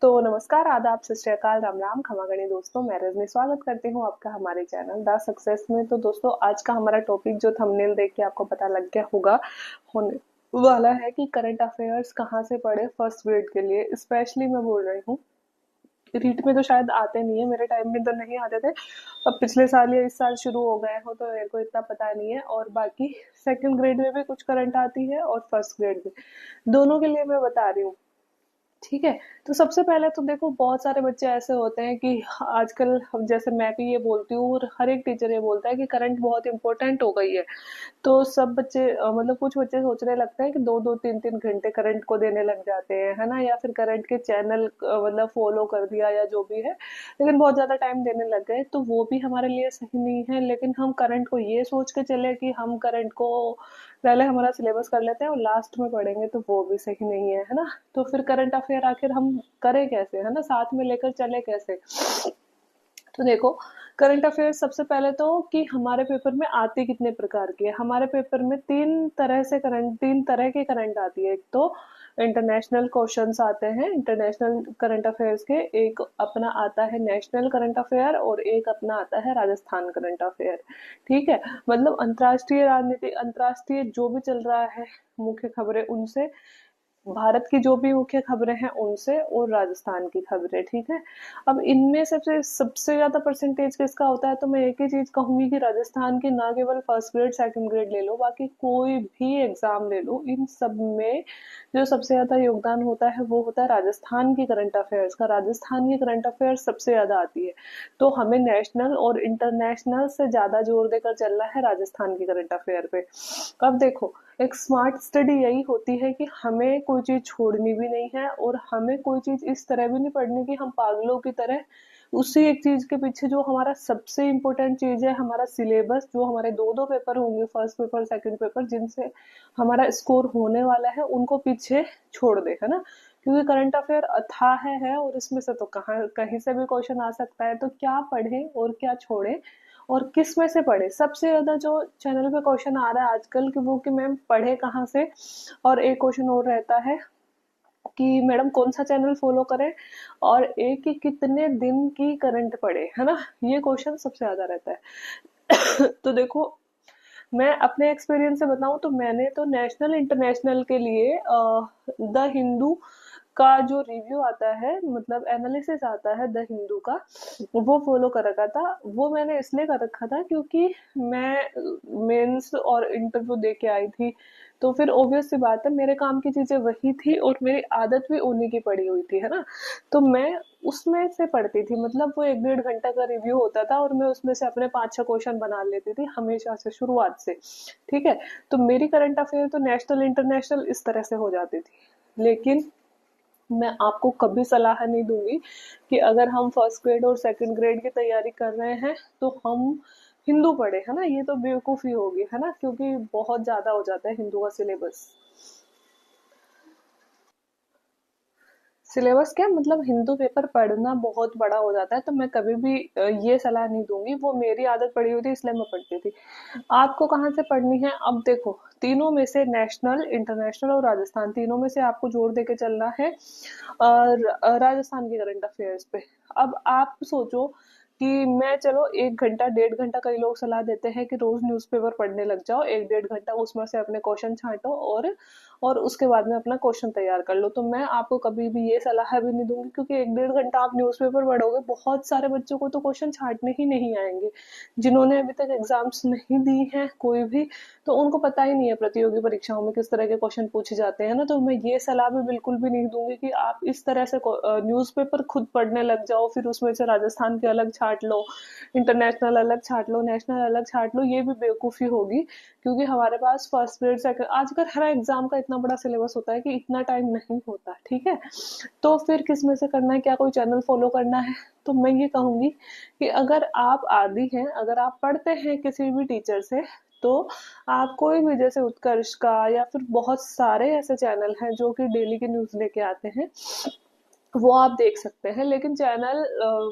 तो नमस्कार, आदाब, सत श्री अकाल, राम राम, खमा गणी दोस्तों। मैं रजनी स्वागत करती हूँ आपका हमारे चैनल द सक्सेस में। तो दोस्तों, आज का हमारा टॉपिक जो थंबनेल देख के आपको पता लग गया होगा होने वाला है कि करंट अफेयर्स कहाँ से पढ़े फर्स्ट ग्रेड के लिए। स्पेशली मैं बोल रही हूँ, रीट में तो शायद आते नहीं है, मेरे टाइम में तो नहीं आते थे। अब पिछले साल या इस साल शुरू हो गए हो तो मेरे को इतना पता नहीं है। और बाकी सेकंड ग्रेड में भी कुछ करंट आती है और फर्स्ट ग्रेड में, दोनों के लिए मैं बता रही हूँ। ठीक है। तो सबसे पहले तो देखो, बहुत सारे बच्चे ऐसे होते हैं कि आजकल जैसे मैं भी ये बोलती हूँ और हर एक टीचर ये बोलता है कि करंट बहुत इंपॉर्टेंट हो गई है। तो सब बच्चे मतलब कुछ बच्चे सोचने लगते हैं कि 2-2 3-3 घंटे करंट को देने लग जाते हैं, है ना, या फिर करंट के चैनल मतलब फॉलो कर दिया या जो भी है, लेकिन बहुत ज्यादा टाइम देने लग गए। तो वो भी हमारे लिए सही नहीं है। लेकिन हम करंट को ये सोच के चले कि हम करंट को पहले हमारा सिलेबस कर लेते हैं और लास्ट में पढ़ेंगे, तो वो भी सही नहीं है, है ना। तो फिर करंट अफेयर आखिर हम करें कैसे, है ना, साथ में लेकर चले कैसे। तो देखो, करंट अफेयर सबसे पहले तो कि हमारे पेपर में आती कितने प्रकार की है। हमारे पेपर में तीन तरह के करंट आती है। एक तो इंटरनेशनल क्वेश्चंस आते हैं इंटरनेशनल करंट अफेयर्स के, एक अपना आता है नेशनल करंट अफेयर और एक अपना आता है राजस्थान करंट अफेयर। ठीक है। मतलब अंतर्राष्ट्रीय राजनीति, अंतर्राष्ट्रीय जो भी चल रहा है, मुख्य खबरें उनसे, भारत की जो भी मुख्य खबरें हैं उनसे, और राजस्थान की खबरें। ठीक है। अब इनमें सबसे सबसे ज्यादा परसेंटेज किसका होता है, तो मैं एक ही चीज कहूंगी कि राजस्थान की ना केवल फर्स्ट ग्रेड सेकंड ग्रेड ले लो, बाकी कोई भी एग्जाम ले लो, इन सब में जो सबसे ज्यादा योगदान होता है वो होता है राजस्थान की करंट अफेयर्स का। राजस्थान की करंट अफेयर्स सबसे ज्यादा आती है। तो हमें नेशनल और इंटरनेशनल से ज्यादा जोर देकर चलना है राजस्थान की करंट अफेयर पे। अब देखो, एक स्मार्ट स्टडी यही होती है कि हमें कोई चीज छोड़नी भी नहीं है और हमें कोई चीज इस तरह भी नहीं पढ़नी कि हम पागलों की तरह उसी एक चीज के पीछे, जो हमारा सबसे इम्पोर्टेंट चीज है, हमारा सिलेबस, जो हमारे दो दो पेपर होंगे, फर्स्ट पेपर सेकंड पेपर, जिनसे हमारा स्कोर होने वाला है, उनको पीछे छोड़ दे, है ना। क्योंकि करंट अफेयर अथाह है और इसमें से तो कहाँ कहीं से भी क्वेश्चन आ सकता है। तो क्या पढ़े और क्या छोड़े और किस में से पढ़े। सबसे ज्यादा जो चैनल पे क्वेश्चन आ रहा है आजकल कि वो कि मैम पढ़े कहाँ से, और एक क्वेश्चन और रहता है कि मैडम कौन सा चैनल फॉलो करें, और एक कि कितने दिन की करंट पढ़े, है ना। ये क्वेश्चन सबसे ज्यादा रहता है। तो देखो, मैं अपने एक्सपीरियंस से बताऊं तो मैंने तो नेशनल इंटरनेशनल के लिए द हिंदू का जो रिव्यू आता है, मतलब एनालिसिस आता है द हिंदू का, वो फॉलो कर रखा था। वो मैंने इसलिए कर रखा था क्योंकि मैं मेंस और इंटरव्यू दे के आई थी। तो फिर ऑब्वियस सी बात है, मेरे काम की चीजें वही थी और मेरी आदत भी उन्हीं की पड़ी हुई थी, है ना। तो मैं उसमें से पढ़ती थी। मतलब वो 1-1.5 घंटा का रिव्यू होता था और मैं उसमें से अपने 5-6 क्वेश्चन बना लेती थी हमेशा से, शुरुआत से। ठीक है। तो मेरी करंट अफेयर तो नेशनल इंटरनेशनल इस तरह से हो जाती थी। लेकिन मैं आपको कभी सलाह नहीं दूंगी कि अगर हम फर्स्ट ग्रेड और सेकंड ग्रेड की तैयारी कर रहे हैं तो हम हिंदू पढ़े, है ना। ये तो बेवकूफी होगी, है ना, क्योंकि बहुत ज्यादा हो जाता है हिंदू का सिलेबस। सिलेबस क्या मतलब, हिंदू पेपर पढ़ना बहुत बड़ा हो जाता है। तो मैं कभी भी ये सलाह नहीं दूंगी। वो मेरी आदत पड़ी हुई थी इसलिए मैं पढ़ती थी। आपको कहाँ से पढ़नी है, अब देखो, तीनों में से नेशनल इंटरनेशनल और राजस्थान, तीनों में से आपको जोर देके चलना है और राजस्थान की करंट अफेयर्स पे। अब आप सोचो कि मैं, चलो 1 घंटा 1.5 घंटा, कई लोग सलाह देते हैं कि रोज न्यूज़पेपर पढ़ने लग जाओ, 1-1.5 घंटा उसमें से अपने क्वेश्चन छांटो और उसके बाद में अपना क्वेश्चन तैयार कर लो। तो मैं आपको कभी भी ये सलाह भी नहीं दूंगी, क्योंकि 1-1.5 घंटा आप न्यूज़पेपर पढ़ोगे, बहुत सारे बच्चों को तो क्वेश्चन छांटने ही नहीं आएंगे, जिन्होंने अभी तक एग्जाम्स नहीं दी हैं कोई भी। तो उनको पता ही नहीं है प्रतियोगी परीक्षाओं में किस तरह के क्वेश्चन पूछे जाते हैं ना। तो मैं ये सलाह भी बिल्कुल भी नहीं दूंगी कि आप इस तरह से न्यूज़पेपर खुद पढ़ने लग जाओ, फिर उसमें से राजस्थान के अलग छांट लो, इंटरनेशनल अलग छांट लो, नेशनल अलग छांट लो। ये भी बेवकूफी होगी, क्योंकि हमारे पास फर्स्ट ग्रेड सेकंड, आजकल हर एग्जाम का इतना बड़ा सिलेबस होता है कि इतना टाइम नहीं होता। ठीक है। तो फिर किस में से करना है, क्या कोई चैनल फॉलो करना है। तो मैं ये कहूंगी कि अगर आप आदी हैं, अगर आप पढ़ते हैं किसी भी टीचर से, तो आप कोई भी, जैसे उत्कर्ष का या फिर बहुत सारे ऐसे चैनल हैं जो कि डेली के न्यूज लेके आते हैं, वो आप देख सकते हैं। लेकिन चैनल,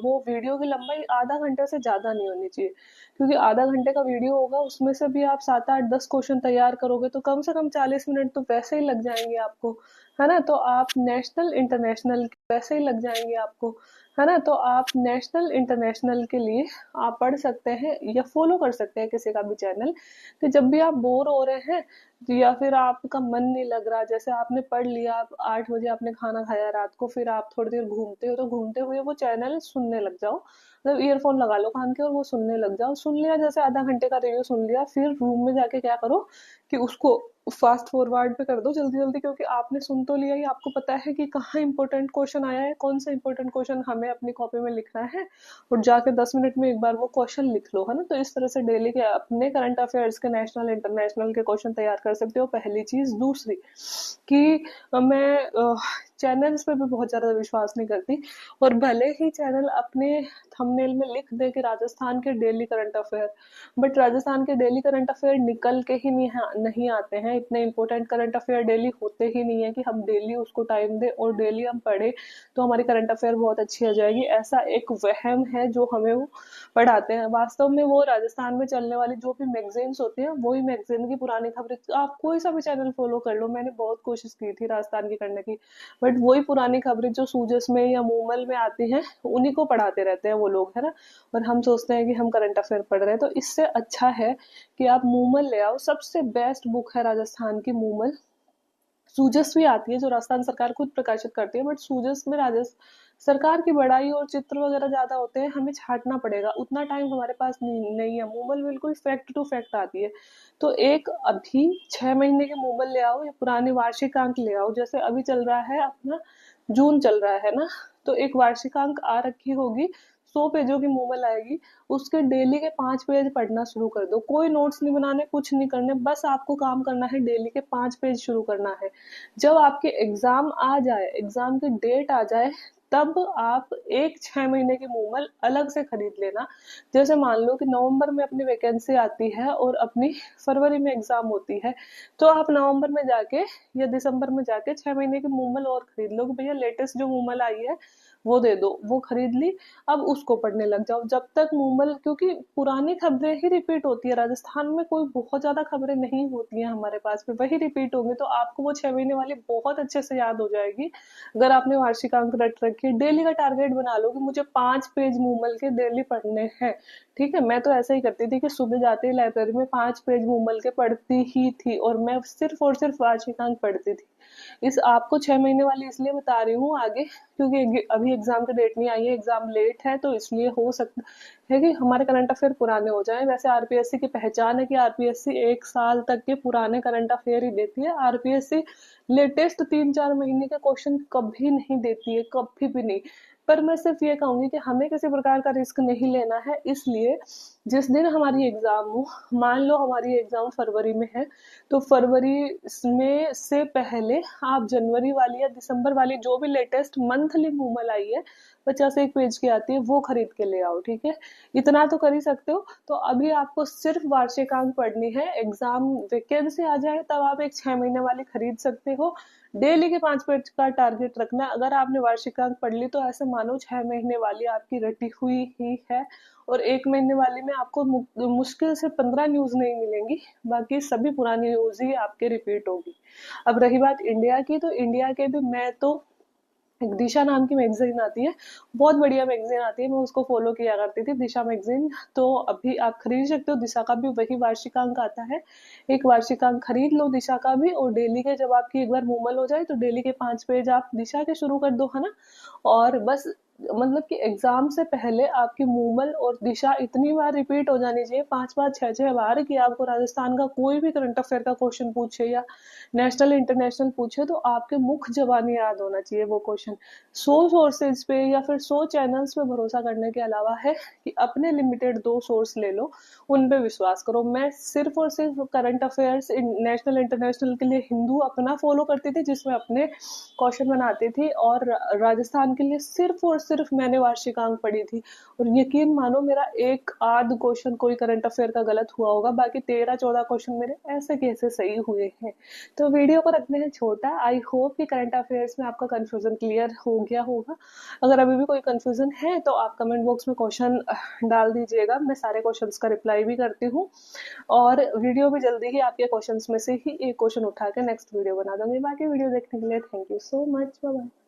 वो वीडियो की लंबाई आधा घंटे से ज्यादा नहीं होनी चाहिए, क्योंकि आधा घंटे का वीडियो होगा, उसमें से भी आप 7-8-10 क्वेश्चन तैयार करोगे तो कम से कम 40 मिनट तो वैसे ही लग जाएंगे आपको, है ना? तो आप नेशनल इंटरनेशनल वैसे ही लग जाएंगे आपको, है ना? तो आप नेशनल इंटरनेशनल के लिए आप पढ़ सकते हैं या फॉलो कर सकते हैं किसी का भी चैनल, कि जब भी आप बोर हो रहे हैं या फिर आपका मन नहीं लग रहा, जैसे आपने पढ़ लिया, आप 8 बजे आपने खाना खाया रात को, फिर आप थोड़ी देर घूमते हो, तो घूमते हुए वो चैनल सुनने लग जाओ, मतलब ईयरफोन लगा लो कान के और वो सुनने लग जाओ। सुन लिया, जैसे आधा घंटे का रिव्यू सुन लिया, फिर रूम में जाके क्या करो कि उसको फास्ट फॉरवर्ड पे कर दो जल्दी जल्दी, क्योंकि आपने सुन तो लिया ही, आपको पता है कि कहाँ इंपॉर्टेंट क्वेश्चन आया है, कौन सा इंपॉर्टेंट क्वेश्चन हमें अपनी कॉपी में लिखना है, और जाके 10 मिनट में एक बार वो क्वेश्चन लिख लो, है ना? तो इस तरह से डेली के अपने करंट अफेयर्स के नेशनल इंटरनेशनल के क्वेश्चन तैयार कर सकते हो, पहली चीज। दूसरी कि मैं चैनल्स पे भी बहुत ज्यादा विश्वास नहीं करती, और भले ही चैनल अपने थंबनेल में लिख दे कि राजस्थान के daily current affair, but Rajasthan के डेली करंट अफेयर निकल के ही नहीं आते हैं। इतने इंपॉर्टेंट करंट अफेयर डेली होते ही नहीं है कि हम डेली उसको टाइम दें और डेली हम पढ़े तो हमारी करंट अफेयर बहुत अच्छी आ जाएगी। ऐसा एक वहम है जो हमें वो पढ़ाते हैं। वास्तव में वो राजस्थान में चलने वाली जो भी मैगजीन्स होती हैं, वही मैगजीन की पुरानी खबरें, आप कोई सा भी चैनल फॉलो कर लो, मैंने बहुत कोशिश की थी राजस्थान की करने की, बट वही पुरानी खबरें जो सूजस में या मूमल में आती हैं, उन्हीं को पढ़ाते रहते हैं वो लोग, है ना? और हम सोचते हैं कि हम करंट अफेयर पढ़ रहे हैं। तो इससे अच्छा है कि आप मूमल ले आओ, सबसे बेस्ट बुक है राजस्थान की मूमल। सूजस भी आती है जो राजस्थान सरकार खुद प्रकाशित करती है, बट सूजस में राजस्थान सरकार की बड़ाई और चित्र वगैरह ज्यादा होते हैं, हमें छांटना पड़ेगा, उतना टाइम हमारे पास नहीं है। मूमल बिल्कुल फैक्ट टू फैक्ट आती है। तो एक अभी 6 महीने के मूमल ले आओ या पुराने वार्षिकांक ले आओ, जैसे अभी चल रहा है अपना जून चल रहा है ना, तो एक वार्षिकांक आ रखी होगी, 100 पेजों की मूमल आएगी, उसके डेली के 5 पेज पढ़ना शुरू कर दो। कोई नोट्स नहीं बनाने, कुछ नहीं करने, बस आपको काम करना है, डेली के 5 पेज शुरू करना है। जब आपके एग्जाम आ जाए, एग्जाम की डेट आ जाए, तब आप एक 6 महीने की मूमल अलग से खरीद लेना। जैसे मान लो कि नवंबर में अपनी वैकेंसी आती है और अपनी फरवरी में एग्जाम होती है, तो आप नवंबर में जाके या दिसंबर में जाके 6 महीने की मूमल और खरीद लो कि भैया लेटेस्ट जो मूमल आई है वो दे दो, वो खरीद ली, अब उसको पढ़ने लग जाओ जब तक मूमल, क्योंकि पुरानी खबरें ही रिपीट होती है। राजस्थान में कोई बहुत ज्यादा खबरें नहीं होती हैं हमारे पास में, वही रिपीट होंगे, तो आपको वो 6 महीने वाली बहुत अच्छे से याद हो जाएगी। अगर आपने वार्षिकांक रट रखी, डेली का टारगेट बना लो कि मुझे 5 पेज मूमल के डेली पढ़ने हैं। ठीक है, मैं तो ऐसा ही करती थी कि सुबह जाते ही लाइब्रेरी में 5 पेज मूमल के पढ़ती ही थी, और मैं सिर्फ और सिर्फ वार्षिकांक पढ़ती थी। इस आपको 6 महीने वाली इसलिए बता रही हूँ आगे, क्योंकि अभी एग्जाम की डेट नहीं आई है, एग्जाम लेट है, तो इसलिए हो सकता है कि हमारे करंट अफेयर पुराने हो जाएं। वैसे आरपीएससी की पहचान है कि आरपीएससी 1 साल तक के पुराने करंट अफेयर ही देती है। आरपीएससी लेटेस्ट 3-4 महीने के क्वेश्चन कभी नहीं देती है, कभी भी नहीं। पर मैं सिर्फ ये कहूंगी कि हमें किसी प्रकार का रिस्क नहीं लेना है, इसलिए जिस दिन हमारी एग्जाम हो, मान लो हमारी एग्जाम फरवरी में है, तो फरवरी में से पहले आप जनवरी वाली या दिसंबर वाली जो भी लेटेस्ट मंथली मूवल आई है, 51 पेज की आती है, वो खरीद के ले आओ। ठीक है, इतना तो कर ही सकते हो। तो अभी आपको सिर्फ वार्षिकांक पढ़नी है, एग्जाम वैकेंसी आ जाए तब आप एक 6 महीने वाली खरीद सकते हो। डेली के 5 पेज का टारगेट रखना। अगर आपने वार्षिकांक पढ़ ली तो ऐसे मानो 6 महीने वाली आपकी रटी हुई ही है, और 1 महीने वाली में आपको मुश्किल से 15 न्यूज नहीं मिलेंगी, बाकी सभी पुरानी न्यूज ही आपके रिपीट होगी। अब रही बात इंडिया की, तो इंडिया के भी मैं तो एक दिशा नाम की मैगजीन आती है, बहुत बढ़िया मैगजीन आती है, मैं उसको फॉलो किया करती थी, दिशा मैगजीन। तो अभी आप खरीद सकते हो, दिशा का भी वही वार्षिकांक आता है, एक वार्षिकांक खरीद लो दिशा का भी, और डेली के जब आपकी एक बार मूवल हो जाए तो डेली के 5 पेज आप दिशा के शुरू कर दो, है ना? और बस मतलब कि एग्जाम से पहले आपकी मूवल और दिशा इतनी बार रिपीट हो जानी चाहिए, 5 5 6 6 बार, कि आपको राजस्थान का कोई भी करंट अफेयर का क्वेश्चन पूछे या नेशनल इंटरनेशनल पूछे तो आपके मुख जबानी याद होना चाहिए वो क्वेश्चन। 100 सोर्सेज पे या फिर 100 चैनल्स पे भरोसा करने के अलावा है कि अपने लिमिटेड 2 सोर्स ले लो, उन पे विश्वास करो। मैं सिर्फ और सिर्फ करंट अफेयर्स नेशनल इंटरनेशनल के लिए हिंदू अपना फॉलो करती थी, जिसमें अपने क्वेश्चन बनाती थी, और राजस्थान के लिए सिर्फ और सिर्फ मैंने वार्षिकांक पढ़ी थी, और यकीन मानो मेरा एक आध क्वेश्चन कोई करंट अफेयर का गलत हुआ होगा, बाकी 13-14 क्वेश्चन मेरे ऐसे कैसे सही हुए हैं। तो वीडियो को रखते हैं छोटा। आई होप कि करंट अफेयर्स में आपका कंफ्यूजन क्लियर हो गया होगा। अगर अभी भी कोई कंफ्यूजन है तो आप कमेंट बॉक्स में क्वेश्चन डाल दीजिएगा, मैं सारे क्वेश्चंस का रिप्लाई भी करती हूँ। और वीडियो भी जल्दी ही आपके क्वेश्चंस में से ही एक क्वेश्चन उठा के नेक्स्ट वीडियो बना दूंगी। बाकी वीडियो देखने के लिए thank you so much. Bye bye.